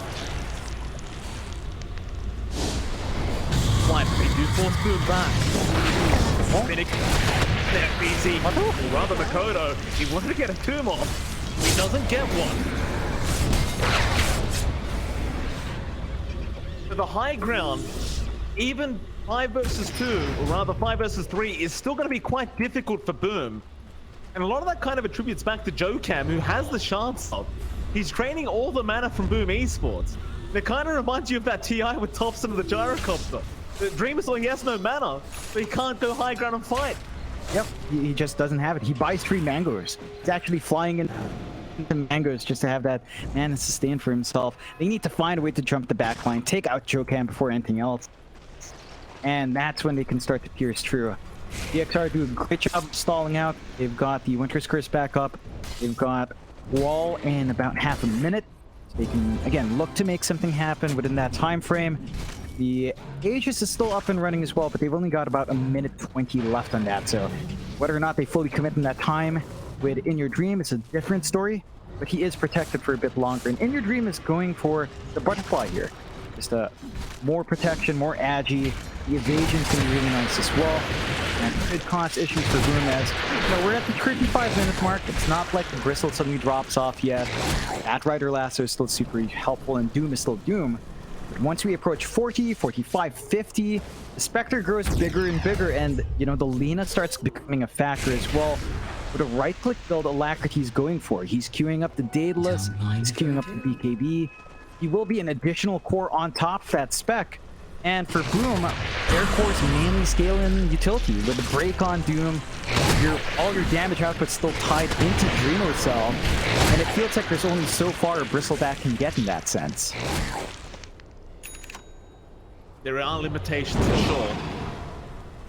Fine, they do force Boom back. Finnick. There, BC. Or rather Makoto. He wanted to get a tomb off. He doesn't get one. For the high ground, even 5 versus 2, or rather 5 versus 3, is still going to be quite difficult for Boom. And a lot of that kind of attributes back to Jokam, who has the shard slot. He's training all the mana from Boom Esports. And it kind of reminds you of that TI with Thompson and the Gyrocopter. The Dreamocell, he has no mana, so he can't go high ground and fight. Yep, he just doesn't have it. He buys 3 mangoes. He's actually flying in the mangoes just to have that mana sustain for himself. They need to find a way to jump the backline, take out Jokam before anything else. And that's when they can start to pierce through. DXR do a great job of stalling out. They've got the Winter's Curse back up. They've got wall in about half a minute. So they can, again, look to make something happen within that time frame. The Aegis is still up and running as well, but they've only got about a minute 20 left on that. So whether or not they fully commit in that time with In Your Dream is a different story, but he is protected for a bit longer. And In Your Dream is going for the butterfly here. Just more protection, more agi. The evasion's going to be really nice as well. And could cause issues for Boom as, you know, we're at the 35-minute mark. It's not like the Bristle suddenly drops off yet. That Rider Lasso is still super helpful, and Doom is still Doom. But once we approach 40, 45, 50, the Spectre grows bigger and bigger, and, you know, the Lina starts becoming a factor as well. With a right-click build, Alacrity's going for. He's queuing up the Daedalus, he's queuing up the BKB. He will be an additional core on top of that spec. And for Boom, their cores mainly scale in utility. With the break on Doom, all your damage output's still tied into Dreamocell, and it feels like there's only so far a Bristleback can get in that sense. There are limitations for sure.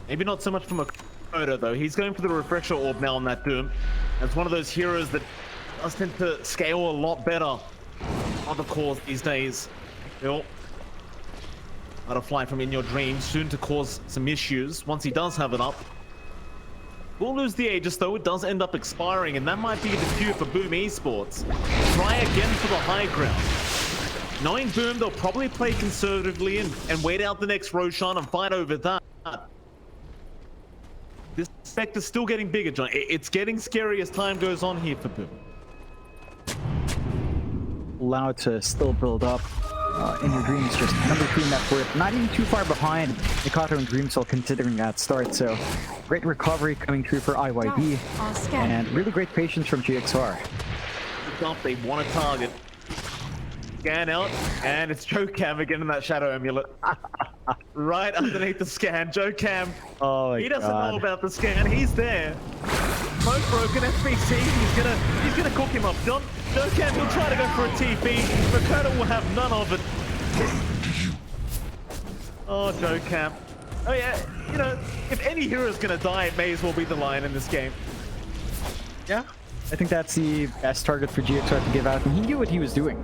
Maybe not so much from a Makoto, though. He's going for the refresher orb now on that Doom. That's one of those heroes that does tend to scale a lot better on the cores these days. Bill, Butterfly from In Your Dreams, soon to cause some issues once he does have it up. We'll lose the Aegis, though. It does end up expiring, and that might be the cue for Boom Esports. Try again for the high ground. Knowing Boom, they'll probably play conservatively and wait out the next Roshan and fight over that. This Spectre's still getting bigger, John. It's getting scary as time goes on here for Boom. Allowed to still build up. In Your Dreams, just number 3 in that fourth. Not even too far behind Mikato and Dreamcell considering that start. So great recovery coming through for IYB. And really great patience from GXR. They want to target. Scan out, and it's Joe Cam again in that Shadow Amulet. Right underneath the scan, Joe Cam. Oh, he doesn't know about the scan. He's there. Smoke broken, SBC. He's gonna cook him up. Joe Cam will try to go for a TP. Makoto will have none of it. Oh, Joe Cam. Oh yeah, you know, if any hero is gonna die, it may as well be the Lion in this game. Yeah, I think that's the best target for GXR to give out, and he knew what he was doing.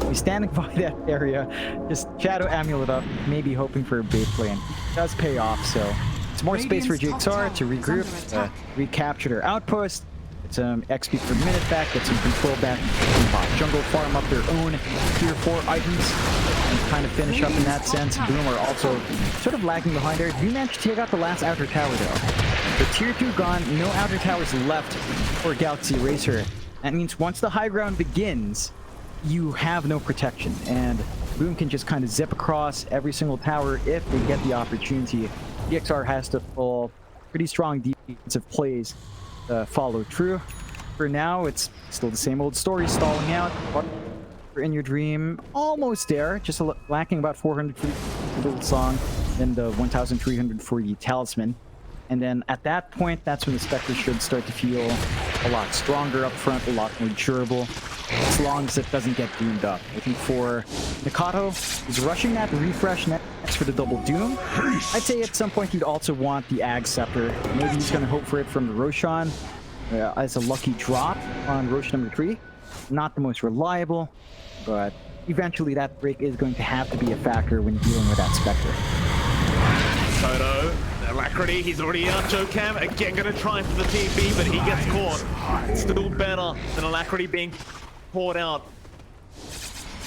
He's standing by that area, just Shadow Amulet up, maybe hoping for a bait lane. It does pay off, so it's more space for GXR to regroup, recapture their outpost, get some XP per minute back, get some control back, jungle farm up their own tier 4 items, and kind of finish up in that sense. Boom are also sort of lagging behind there. We managed to take out the last outer tower though. The tier 2 gone, no outer towers left for Galaxy Racer. That means once the high ground begins, you have no protection, and Boom can just kind of zip across every single tower if they get the opportunity. GXR has to pull pretty strong defensive plays to follow through. For now, it's still the same old story, stalling out. For In Your Dream, almost there, just lacking about 400 for the little song, then the 1,300 for the Talisman. And then at that point, that's when the Spectre should start to feel a lot stronger up front, a lot more durable, as long as it doesn't get doomed up. I think for Mikato, he's rushing that refresh next for the double Doom. I'd say at some point he'd also want the Ag Scepter. Maybe he's going to hope for it from the Roshan as a lucky drop on Roshan number 3. Not the most reliable, but eventually that break is going to have to be a factor when dealing with that Spectre. Toto, Alacrity, he's already out. Joe Cam again gonna try for the TP, but he gets caught. Still better than Alacrity being caught out.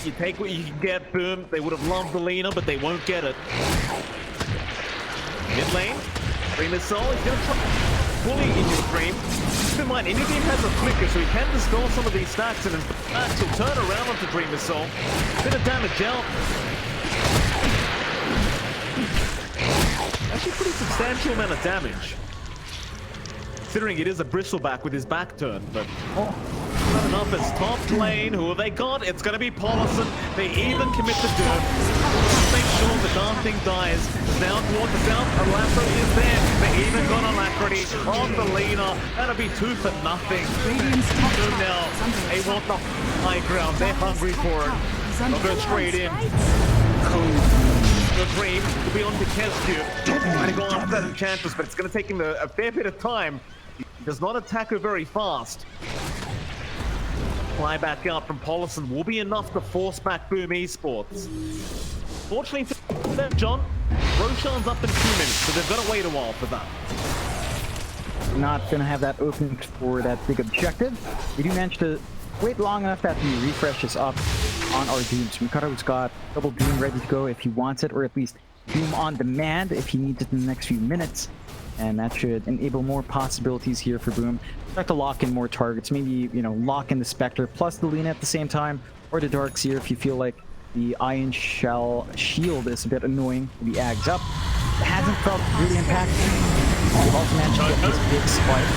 You take what you can get, Boom. They would have loved the Lena, but they won't get it. Mid lane, Dream is Soul. He's gonna try fully In Your Dream. Keep in mind, In Your Dream has a flicker, so he can dispel some of these stacks, and in fact, he'll turn around onto Dream is Soul. Bit of damage out. Actually, pretty substantial amount of damage, considering it is a Bristleback with his back turned, but not enough as top lane. Who have they got? It's going to be Paulison. They even commit the Doom. Make sure the darn thing dies. Now towards the south, Alasso is there. They even got Alacrity on the Lena. That'll be 2 for nothing. Doom now. They want the high ground. They're hungry for it. They'll go straight in. The Dream will be on to Kesku. Trying to go after that Enchantress, but it's going to take him a fair bit of time. He does not attack her very fast. Fly back out from Paulison will be enough to force back Boom Esports. Fortunately for them, John, Roshan's up in 2 minutes, so they've got to wait a while for that. Not going to have that open for that big objective. We do manage to wait long enough that the refresh is up on our Dooms. Mikado's got double Doom ready to go if he wants it, or at least Doom on demand if he needs it in the next few minutes. And that should enable more possibilities here for Boom. Start to lock in more targets, maybe, you know, lock in the Spectre plus the Lena at the same time, or the Darkseer if you feel like the Iron Shell shield is a bit annoying. The Ags up. It hasn't felt really impactful. They've also managed to get this big spike.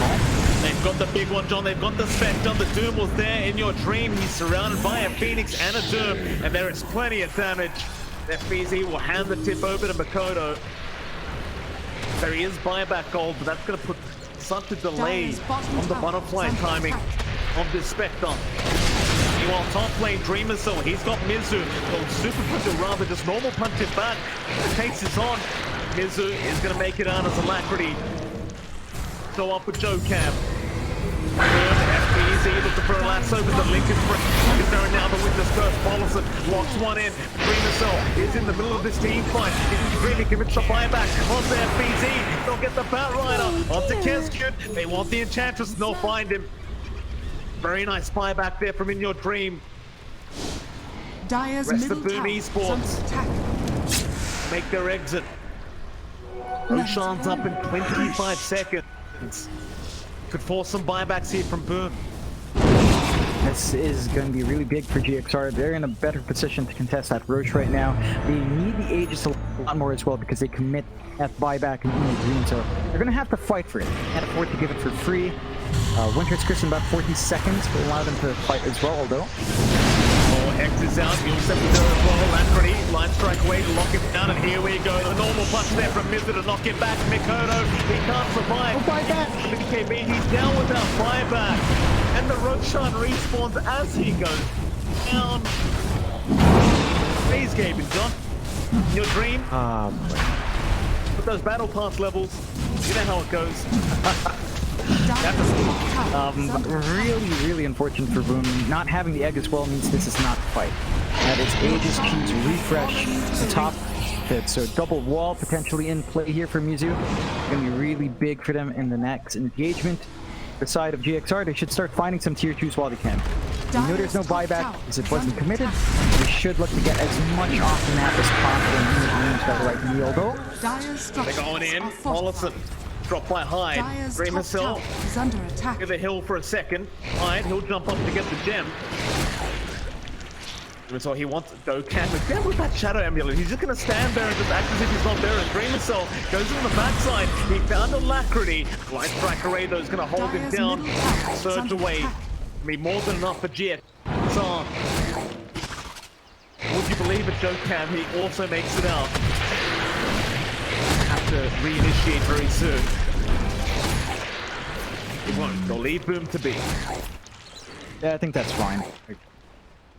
They've got the big one, John. They've got the Spectre. The Doom was there In Your Dream. He's surrounded by a Phoenix and a Doom, and there is plenty of damage. FBZ will hand the tip over to Makoto. There he is, buyback gold, but that's going to put such a delay on the butterfly timing of this Spectre. Meanwhile, top lane, Dreamer Soul, he's got Mizu. Well, super punch, or rather just normal punch it back. The chase is on. Mizu is going to make it out as Alacrity. Go up with Joe Cam. FBZ looking for a lasso with the Lincoln Spring. Is there now the Witness Curse? Mollison locks one in. Dreamercell is in the middle of this team fight. He really commits the buyback. Onto FBZ, they'll get the Batrider. Onto Keskut, they want the Enchantress and they'll find him. Very nice buyback there from In Your Dream. Dire's Rest middle of Boom tower is Esports. under attack. Make their exit. Roshan's up in 25 seconds. Could force some buybacks here from Boom. This is going to be really big for GXR. They're in a better position to contest that Roche right now. They need the Aegis a lot more as well because they commit that buyback in the green, so they're going to have to fight for it. Can't afford to give it for free. Winter's Curse in about 40 seconds will allow them to fight as well, although. X is out, you'll step with there as well. Lanfrey, line strike away to lock him down, and here we go. The normal punch there from Mizu to knock him back. Mikoto, he can't survive. Oh, buyback! BKB, he's down without buyback. And the Roshan respawns as he goes down. Phase gaming, John. Your dream. With those battle pass levels, you know how it goes. Really unfortunate for Boom. Not having the egg as well means this is not the fight. That is Aegis Q's refresh the top pit. So double wall potentially in play here for Mizu. Gonna be really big for them in the next engagement. The side of GXR, they should start finding some tier 2s while they can. You know there's no buyback because it wasn't committed. They should look to get as much off the map as possible in the rooms that are right in the elbow. They're going in. Mollison. Drop by Hyde. Dreamercell is under attack. to the hill for a second. Hyde, he'll jump up to get the gem. So he wants to go camp again with that Shadow Amulet. He's just going to stand there and just act as if he's not there. And Dreamercell goes on the backside. He found Alacrity. Light Strike Array though is going to hold him down. Surge away. Be more than enough for GX. So, would you believe it, Joe Cam? He also makes it out. Have to reinitiate very soon. He won't. They'll leave Boom to be. Yeah, I think that's fine.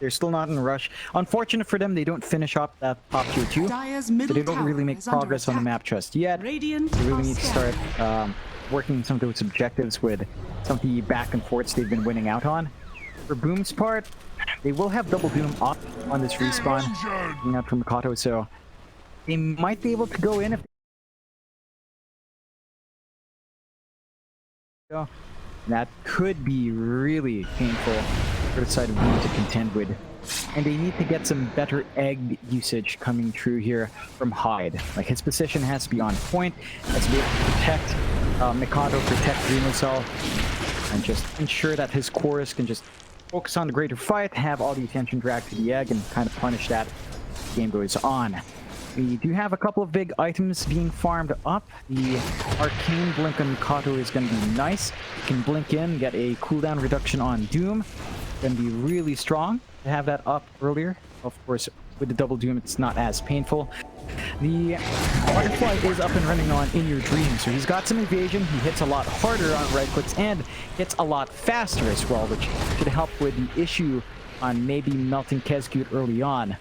They're still not in a rush. Unfortunate for them, they don't finish up that top tier 2. Dire's So middle they don't tower really make is under progress on the attack. map just yet. Radiant They really are need to scanning. start working some of those objectives with some of the back and forths they've been winning out on. For Boom's part, they will have double Doom up on this respawn, coming out from Mikoto, so they might be able to go in if they... That could be really painful for the side of Boom to contend with. And they need to get some better egg usage coming through here from Hyde. Like, his position has to be on point, has to be able to protect Mikado, protect Dreamercell, and just ensure that his chorus can just focus on the greater fight, have all the attention dragged to the egg, and kind of punish that as the game goes on. We do have a couple of big items being farmed up. The Arcane Blink on Mikado is going to be nice. You can blink in, get a cooldown reduction on Doom. Going to be really strong to have that up earlier. Of course, with the double Doom, it's not as painful. The Butterfly is up and running on In Your Dream, so he's got some evasion. He hits a lot harder on right clicks and hits a lot faster as well, which should help with the issue on maybe melting Keskut early on.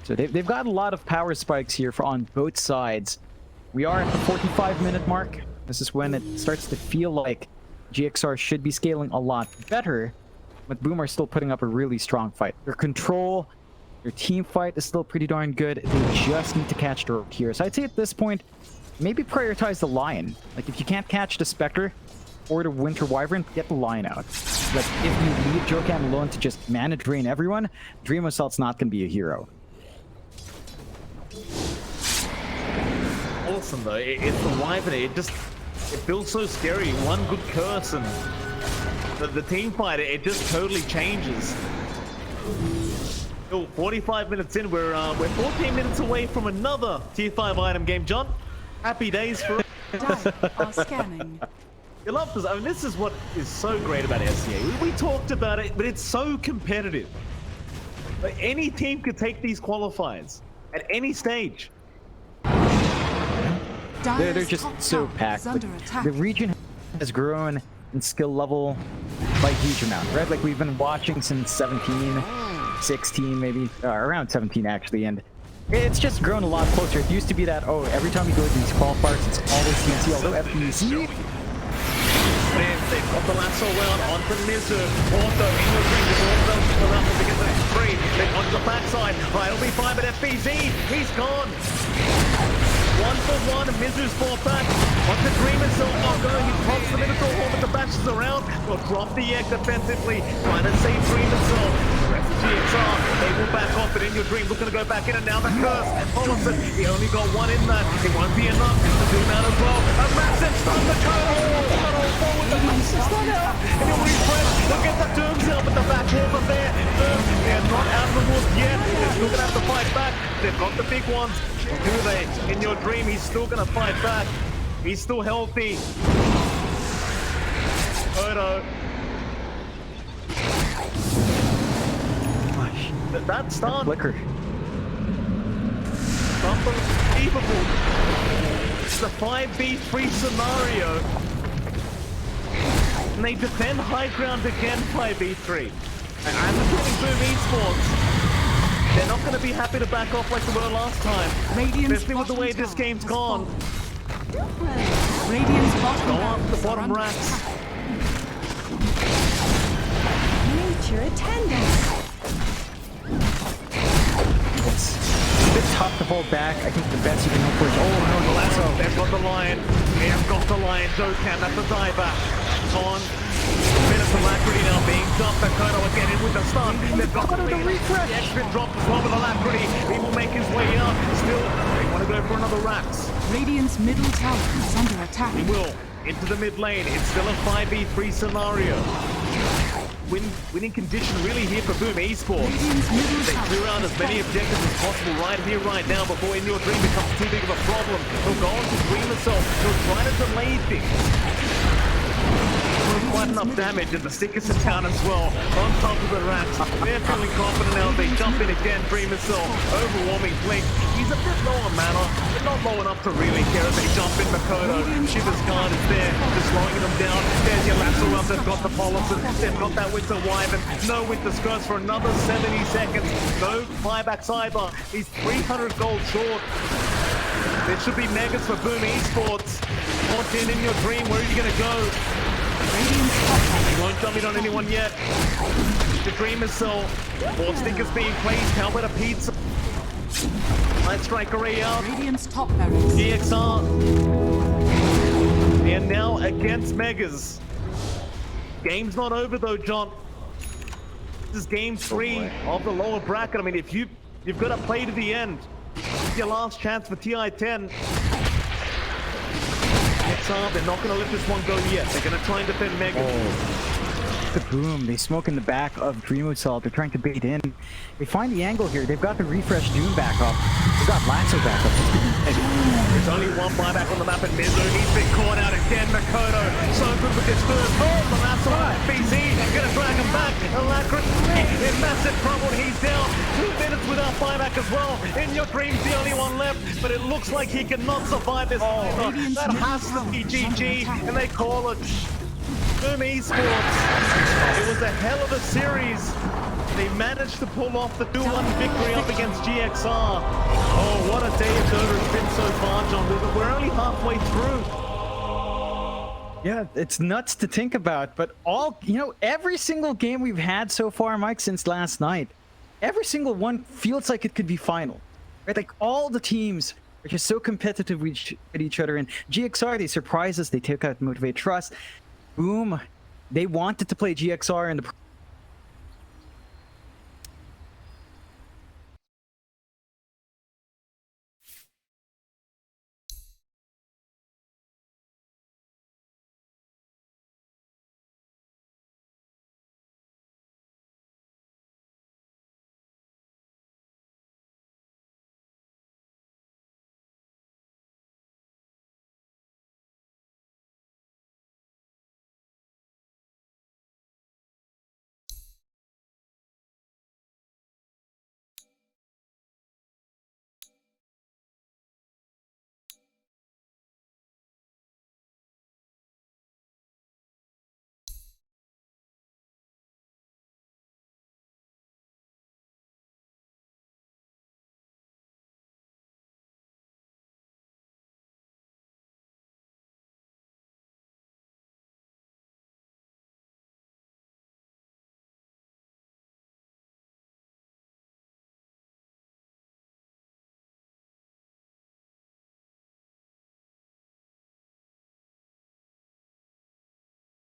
So they've got a lot of power spikes here on both sides. We are at the 45-minute mark. This is when it starts to feel like GXR should be scaling a lot better, but Boom are still putting up a really strong fight. Their control, their team fight is still pretty darn good. They just need to catch the rope here. So I'd say at this point, maybe prioritize the Lion. Like, if you can't catch the Spectre or the Winter Wyvern, get the Lion out. Like, if you leave Jokam alone to just mana drain everyone, Dreamercell's not going to be a hero. Awesome though, it's the Wyvern, it feels so scary. One good curse and the team fight, it just totally changes. Oh, 45 minutes in, we're 14 minutes away from another tier 5 item game, John. Happy days for us. Dire are scanning. You love this. I mean, this is what is so great about SCA. We talked about it, but it's so competitive. Like, any team could take these qualifiers at any stage. They're just so packed. Like, the region has grown in skill level by a huge amount, right? Like, we've been watching since 17, 16 maybe, around 17 actually, and it's just grown a lot closer. It used to be that, oh, every time we go to these qualifiers, it's always CNC, although FBZ They've got the lasso round onto Mizu. Auto in the ring with all of them around to get that free. Then onto the backside. Right, it'll be fine, but FBZ, he's gone. 1 for 1, Mizu's fought back. Onto Dream himself, oh no, he pops the Minotaur Horn, but the bashes around. Will drop the egg defensively, trying to save Dream himself. Rest of GXR, they will back off, but In Your Dream looking to go back in, and now the curse. Hollister, he only got one in that. It won't be enough to do that as well. A massive stun, the Turtle forward, the massive stun out. And he'll refresh, they'll get the Doom Cell, but the back walls are there. They're not out of the woods yet. They're still gonna have to fight back. They've got the big ones. Do they? In Your Dream, he's still gonna fight back. He's still healthy. Odo. That stun. Flicker. Unbelievable. It's a 5v3 scenario. And they defend high ground again 5v3. And I'm including Boom Esports. They're not going to be happy to back off like they were last time. Especially with the way this game's gone. Radiant's bottom Go up the barracks are bottom under racks. Nature attendance. It's a bit tough to hold back. I think the best you can hope for is, oh no, the lasso. They've got the lion. They've got the lion. Dokkan, that's a diver. On. Minutes of Alacrity now being dumped. Dakota will get in with the stun. They've got the refresh. The extra drop as well with Alacrity. He will make his way out. Still, they want to go for another Rax. Radiant's middle tower is under attack. He will. Into the mid lane. It's still a 5v3 scenario. Winning condition really here for Boom Esports. Radiant's middle They tower clear out is as many falling. objectives as possible right here, right now, before In Your Dream becomes too big of a problem. He'll go on to Dream himself. He'll try to delay things. Quite enough damage, and the Stickers in town as well. On top of the Rats. They're feeling confident now. They jump in again. Dream himself. Overwhelming Blink. He's a bit low on mana, but not low enough to really care if they jump in. Makoto. Shiver's guard is there, just slowing them down. There's your lasso up. They've got the Policies. They've got that Winter Wyvern. No Winter Skirts for another 70 seconds. No buyback sidebar. He's 300 gold short. There should be megas for Boom Esports. Launch in Your Dream. Where are you going to go? He won't jump in on anyone yet. The Dream is so. More stickers being placed. How about a pizza? Light Strike Array out. Radiant's top barracks. DXR. And now against Megas. Game's not over though, John. This is game 3 of the lower bracket. I mean, if you've got to play to the end. It's your last chance for TI-10. They're not going to let this one go yet. They're going to try and defend Mega. The Boom, they smoke in the back of Dream Assault. They're trying to bait in. They find the angle here. They've got the refresh Doom back up. They've got Lasso back up. There's only one buyback on the map, and Mizu, he's been caught out again. Makoto, so good with this first. Oh, the Lasso, BZ, gonna drag him back. Alacrity in massive trouble. He's down. 2 minutes without buyback as well. In Your Dream's the only one left, but it looks like he cannot survive this. That has to be GG, and they call it Boom Esports. It was a hell of a series. They managed to pull off the 2-1 victory up against GXR. Oh, what a day of Dota it's been so far, John. We're only halfway through. Yeah, it's nuts to think about, but every single game we've had so far, Mike, since last night, every single one feels like it could be final. Right? Like all the teams are just so competitive with each other. And GXR, they surprised us. They took out Motivate Trust. Boom, they wanted to play GXR in the